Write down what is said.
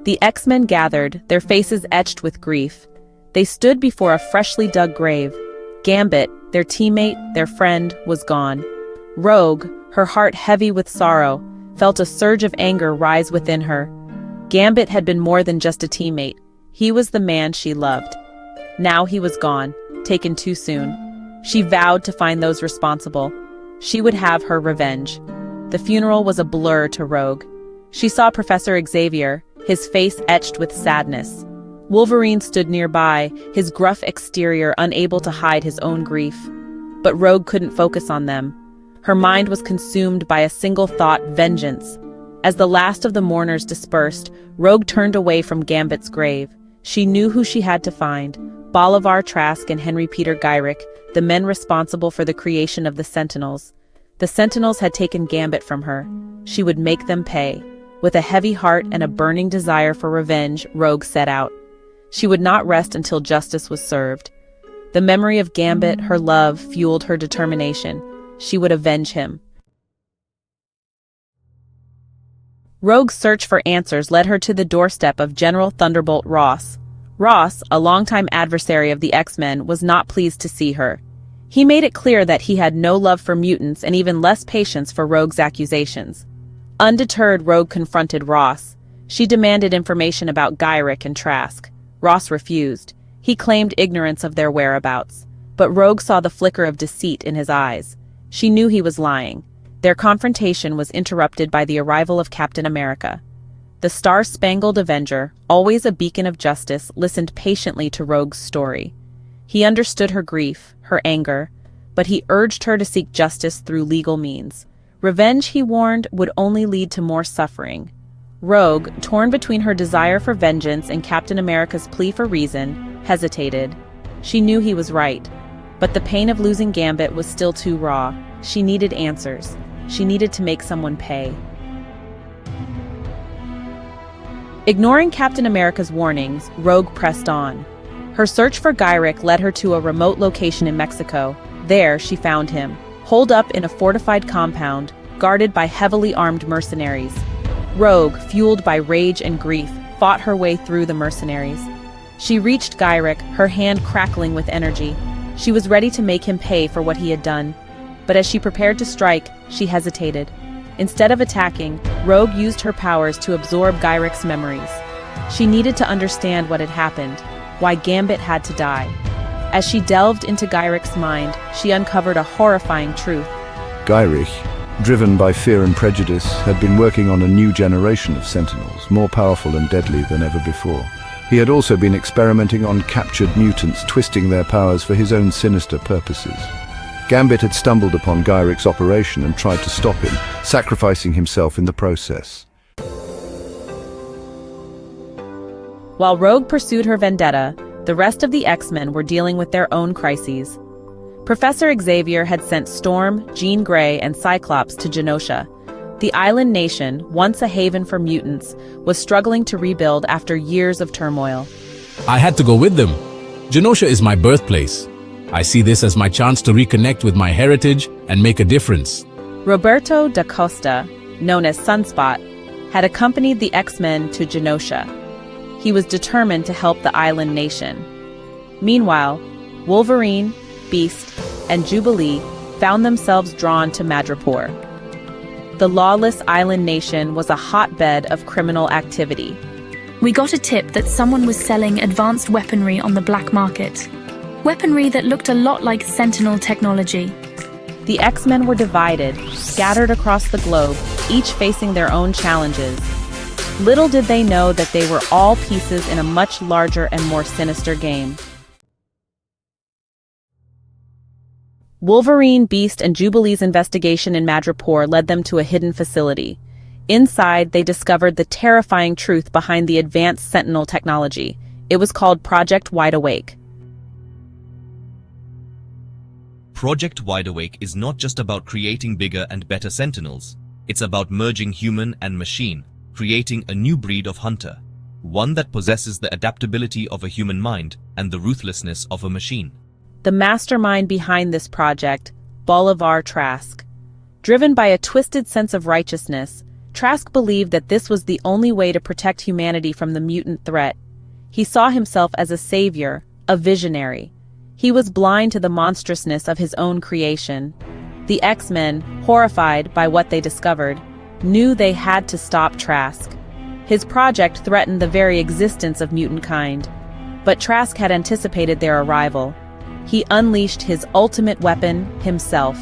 The X-Men gathered, their faces etched with grief. They stood before a freshly dug grave. Gambit, their teammate, their friend, was gone. Rogue, her heart heavy with sorrow, felt a surge of anger rise within her. Gambit had been more than just a teammate. He was the man she loved. Now he was gone, taken too soon. She vowed to find those responsible. She would have her revenge. The funeral was a blur to Rogue. She saw Professor Xavier, his face etched with sadness. Wolverine stood nearby, his gruff exterior unable to hide his own grief. But Rogue couldn't focus on them. Her mind was consumed by a single thought: vengeance. As the last of the mourners dispersed, Rogue turned away from Gambit's grave. She knew who she had to find: Bolivar, Trask, and Henry Peter Gyrich, the men responsible for the creation of the Sentinels. The Sentinels had taken Gambit from her. She would make them pay. With a heavy heart and a burning desire for revenge, Rogue set out. She would not rest until justice was served. The memory of Gambit, her love, fueled her determination. She would avenge him. Rogue's search for answers led her to the doorstep of General Thunderbolt Ross. Ross, a longtime adversary of the X-Men, was not pleased to see her. He made it clear that he had no love for mutants and even less patience for Rogue's accusations. Undeterred, Rogue confronted Ross. She demanded information about Gyrich and Trask. Ross refused. He claimed ignorance of their whereabouts. But Rogue saw the flicker of deceit in his eyes. She knew he was lying. Their confrontation was interrupted by the arrival of Captain America. The Star-Spangled Avenger, always a beacon of justice, listened patiently to Rogue's story. He understood her grief, her anger, but he urged her to seek justice through legal means. Revenge, he warned, would only lead to more suffering. Rogue, torn between her desire for vengeance and Captain America's plea for reason, hesitated. She knew he was right, but the pain of losing Gambit was still too raw. She needed answers. She needed to make someone pay. Ignoring Captain America's warnings, Rogue pressed on. Her search for Gyrich led her to a remote location in Mexico. There, she found him, holed up in a fortified compound, guarded by heavily armed mercenaries. Rogue, fueled by rage and grief, fought her way through the mercenaries. She reached Gyrich, her hand crackling with energy. She was ready to make him pay for what he had done. But as she prepared to strike, she hesitated. Instead of attacking, Rogue used her powers to absorb Gyrich's memories. She needed to understand what had happened, why Gambit had to die. As she delved into Gyrich's mind, she uncovered a horrifying truth. Gyrich, driven by fear and prejudice, had been working on a new generation of Sentinels, more powerful and deadly than ever before. He had also been experimenting on captured mutants, twisting their powers for his own sinister purposes. Gambit had stumbled upon Gyrich's operation and tried to stop him, sacrificing himself in the process. While Rogue pursued her vendetta, the rest of the X-Men were dealing with their own crises. Professor Xavier had sent Storm, Jean Grey, and Cyclops to Genosha. The island nation, once a haven for mutants, was struggling to rebuild after years of turmoil. I had to go with them. Genosha is my birthplace. I see this as my chance to reconnect with my heritage and make a difference. Roberto da Costa, known as Sunspot, had accompanied the X-Men to Genosha. He was determined to help the island nation. Meanwhile, Wolverine, Beast, and Jubilee found themselves drawn to Madripoor. The lawless island nation was a hotbed of criminal activity. We got a tip that someone was selling advanced weaponry on the black market. Weaponry that looked a lot like Sentinel technology. The X-Men were divided, scattered across the globe, each facing their own challenges. Little did they know that they were all pieces in a much larger and more sinister game. Wolverine, Beast, and Jubilee's investigation in Madripoor led them to a hidden facility. Inside, they discovered the terrifying truth behind the advanced Sentinel technology. It was called Project Wideawake. Project Wideawake is not just about creating bigger and better Sentinels. It's about merging human and machine, creating a new breed of hunter, one that possesses the adaptability of a human mind and the ruthlessness of a machine. The mastermind behind this project, Bolivar Trask. Driven by a twisted sense of righteousness, Trask believed that this was the only way to protect humanity from the mutant threat. He saw himself as a savior, a visionary. He was blind to the monstrousness of his own creation. The X-Men, horrified by what they discovered, knew they had to stop Trask. His project threatened the very existence of Mutantkind, but Trask had anticipated their arrival. He unleashed his ultimate weapon, himself.